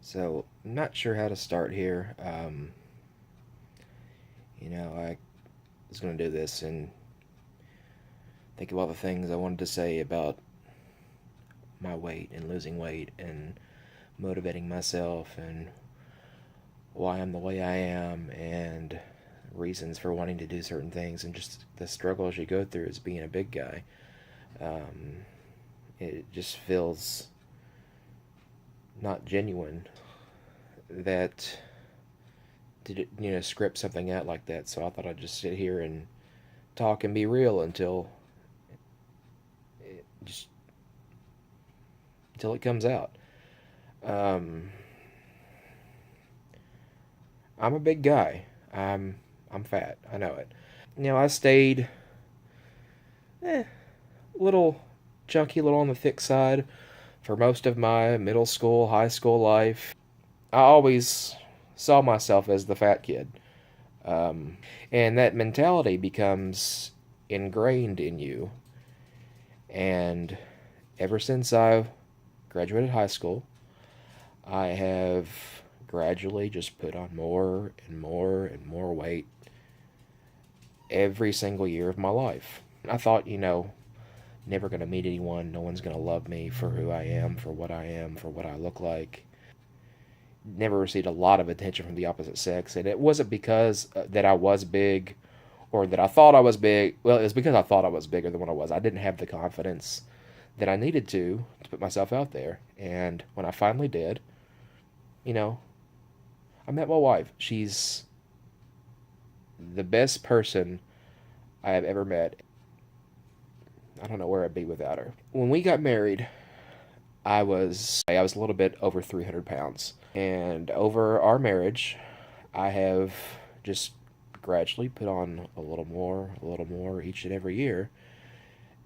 So, I'm not sure how to start here. I was going to do this and think of all the things I wanted to say about my weight and losing weight and motivating myself and why I'm the way I am and reasons for wanting to do certain things and just the struggles you go through as being a big guy. Um, it just feels not genuine that script something out like that. So I thought I'd just sit here and talk and be real just until it comes out. Um, I'm a big guy. I'm fat. I know it. I stayed a little chunky, a little on the thick side for most of my middle school, high school life. I always saw myself as the fat kid. Um, and that mentality becomes ingrained in you. And ever since I graduated high school, I have gradually just put on more and more and more weight every single year of my life. I thought, never going to meet anyone. No one's going to love me for who I am, for what I am, for what I look like. Never received a lot of attention from the opposite sex. And it wasn't because that I was big or that I thought I was big. Well, it was because I thought I was bigger than what I was. I didn't have the confidence that I needed to put myself out there. And when I finally did, you know, I met my wife. She's the best person I have ever met. I don't know where I'd be without her. When we got married, I was a little bit over 300 pounds. And over our marriage, I have just gradually put on a little more each and every year.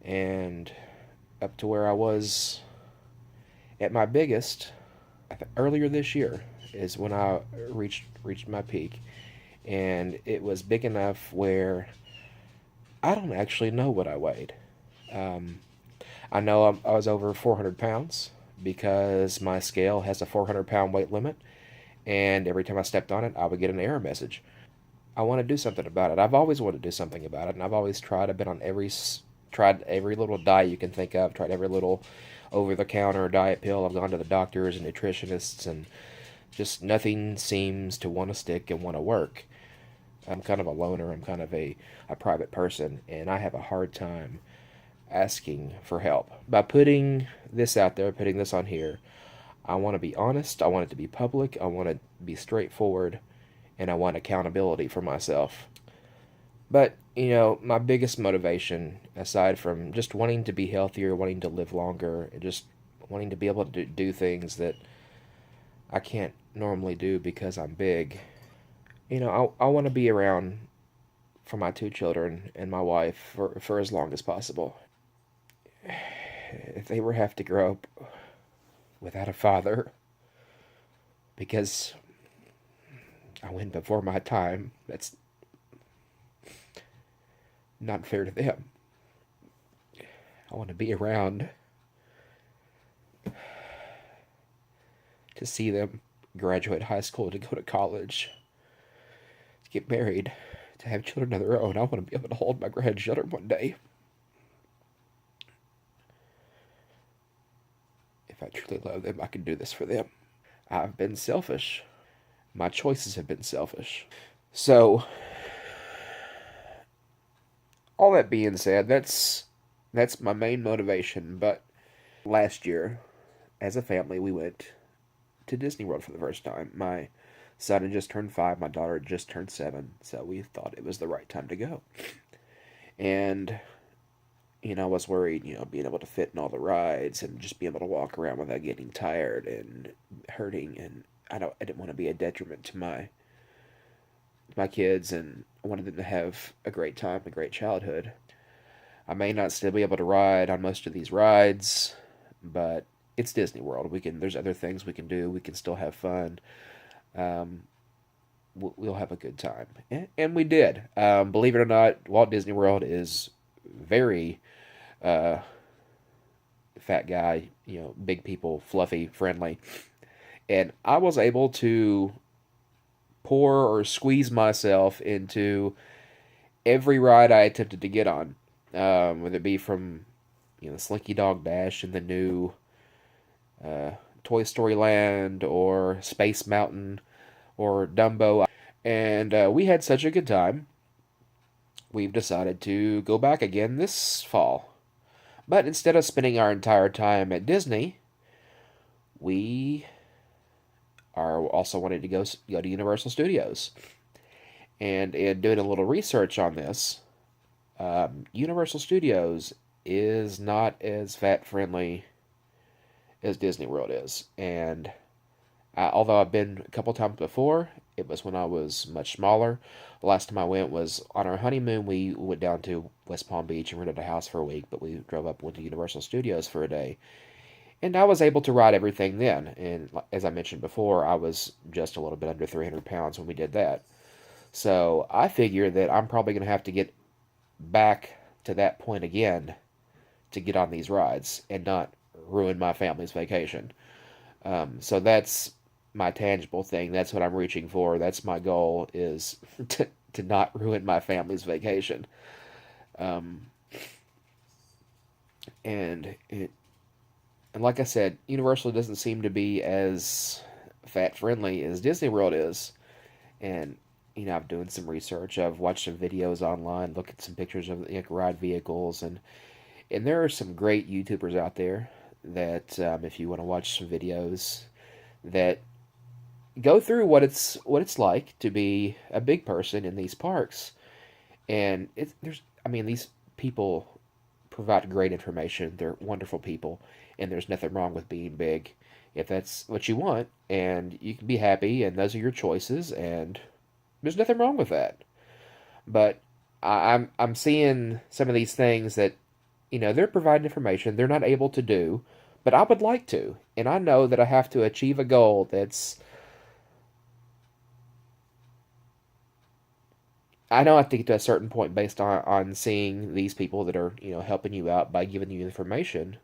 And up to where I was at my biggest earlier this year is when I reached my peak. And it was big enough where I don't actually know what I weighed. Um, I know I was over 400 pounds because my scale has a 400-pound weight limit, and every time I stepped on it, I would get an error message. I want to do something about it. I've always wanted to do something about it, and I've always tried. I've been on tried every little diet you can think of, tried every little over-the-counter diet pill. I've gone to the doctors and nutritionists, and just nothing seems to want to stick and want to work. I'm kind of a loner. I'm kind of a private person, and I have a hard time asking for help. By putting this out there, putting this on here, I want to be honest. I want it to be public. I want to be straightforward. And I want accountability for myself. But, my biggest motivation, aside from just wanting to be healthier, wanting to live longer, and just wanting to be able to do things that I can't normally do because I'm big, I want to be around for my two children and my wife for as long as possible. If they ever have to grow up without a father because I went before my time, that's not fair to them. I want to be around to see them graduate high school, to go to college, to get married, to have children of their own. I want to be able to hold my grandchildren one day. If I truly love them, I can do this for them. I've been selfish. My choices have been selfish. So, all that being said, that's my main motivation. But last year, as a family, we went to Disney World for the first time. My son had just turned 5, my daughter had just turned 7, so we thought it was the right time to go. And I was worried, being able to fit in all the rides and just being able to walk around without getting tired and hurting, and I didn't want to be a detriment to my kids, and I wanted them to have a great time, a great childhood. I may not still be able to ride on most of these rides, but it's Disney World. There's other things we can do. We can still have fun. Um, we'll have a good time, and we did. Believe it or not, Walt Disney World is very fat guy, big people, fluffy, friendly. And I was able to pour or squeeze myself into every ride I attempted to get on, whether it be from Slinky Dog Dash in the new uh, Toy Story Land or Space Mountain or Dumbo. And we had such a good time. We've decided to go back again this fall. But instead of spending our entire time at Disney, we are also wanting to go to Universal Studios. And in doing a little research on this, Universal Studios is not as fat friendly as Disney World is. And although I've been a couple times before, it was when I was much smaller. The last time I went was on our honeymoon. We went down to West Palm Beach and rented a house for a week, but we drove up and went to Universal Studios for a day. And I was able to ride everything then. And as I mentioned before, I was just a little bit under 300 pounds when we did that. So I figure that I'm probably going to have to get back to that point again to get on these rides and not ruin my family's vacation. So that's my tangible thing. That's what I'm reaching for. That's my goal is to not ruin my family's vacation. Um, and it, and like I said, Universal doesn't seem to be as fat friendly as Disney World is. And I'm doing some research. I've watched some videos online, look at some pictures of ride vehicles, and there are some great YouTubers out there that if you want to watch some videos that go through what it's like to be a big person in these parks. And these people provide great information. They're wonderful people, and there's nothing wrong with being big if that's what you want, and you can be happy, and those are your choices, and there's nothing wrong with that. But I'm seeing some of these things that they're providing information they're not able to do, but I would like to, and I know that I have to achieve a goal that's I know I have to get to a certain point based on seeing these people that are helping you out by giving you information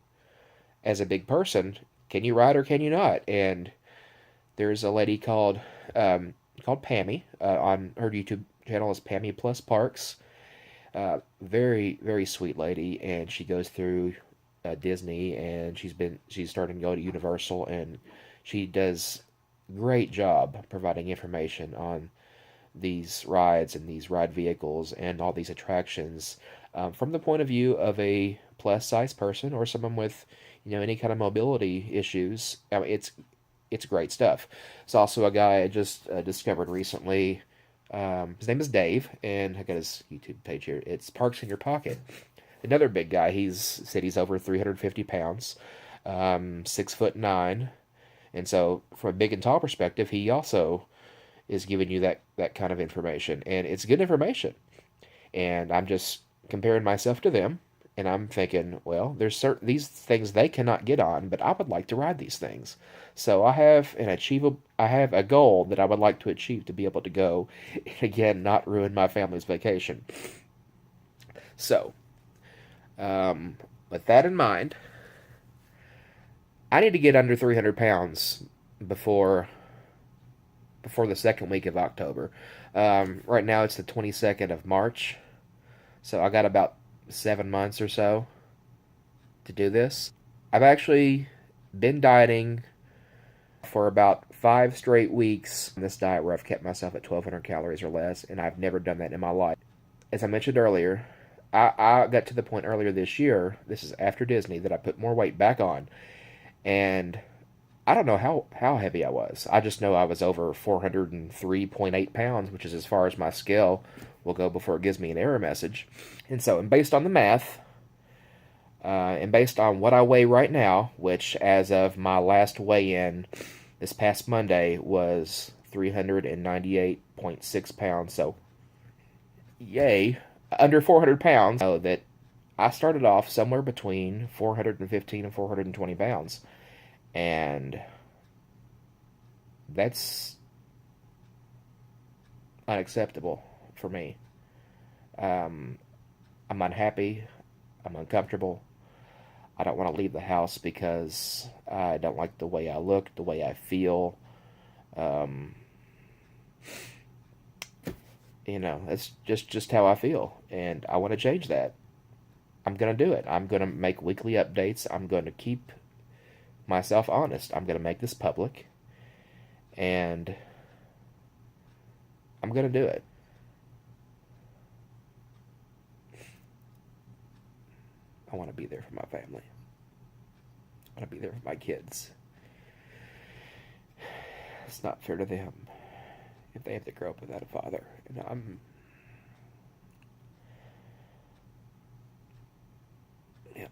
as a big person. Can you ride or can you not? And there's a lady called Pammy on her YouTube channel is Pammy Plus Parks. Very very sweet lady, and she goes through Disney, and she's starting to go to Universal, and she does great job providing information on these rides and these ride vehicles and all these attractions from the point of view of a plus size person or someone with any kind of mobility issues. I mean, it's great stuff. It's also a guy I just discovered recently. His name is Dave, and I got his YouTube page here. It's Parks in Your Pocket. Another big guy. He's said he's over 350 pounds, 6'9", and so from a big and tall perspective, he also is giving you that kind of information, and it's good information. And I'm just comparing myself to them, and I'm thinking, well, there's certain these things they cannot get on, but I would like to ride these things. So I have a goal that I would like to achieve to be able to go, and again, not ruin my family's vacation. So, with that in mind, I need to get under 300 pounds before the second week of October. Right now it's the 22nd of March, so I got about 7 months or so to do this. I've actually been dieting for about 5 straight weeks on this diet where I've kept myself at 1,200 calories or less, and I've never done that in my life. As I mentioned earlier, I got to the point earlier this year, this is after Disney, that I put more weight back on, and I don't know how heavy I was. I just know I was over 403.8 pounds, which is as far as my scale will go before it gives me an error message. And based on the math, and based on what I weigh right now, which as of my last weigh-in this past Monday was 398.6 pounds, so yay, under 400 pounds. I know that I started off somewhere between 415 and 420 pounds. And that's unacceptable for me. Um, I'm unhappy. I'm uncomfortable. I don't want to leave the house because I don't like the way I look, the way I feel. Um, that's just how I feel, and I want to change that. I'm gonna do it. I'm gonna make weekly updates. I'm gonna keep myself honest. I'm gonna make this public, and I'm gonna do it. I want to be there for my family. I want to be there for my kids. It's not fair to them if they have to grow up without a father. And yeah,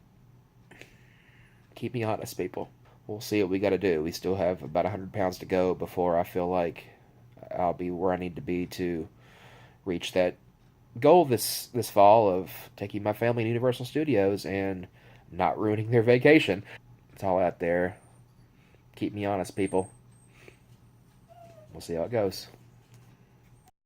keep me honest, people. We'll see what we got to do. We still have about 100 pounds to go before I feel like I'll be where I need to be to reach that goal this fall of taking my family to Universal Studios and not ruining their vacation. It's all out there. Keep me honest, people. We'll see how it goes.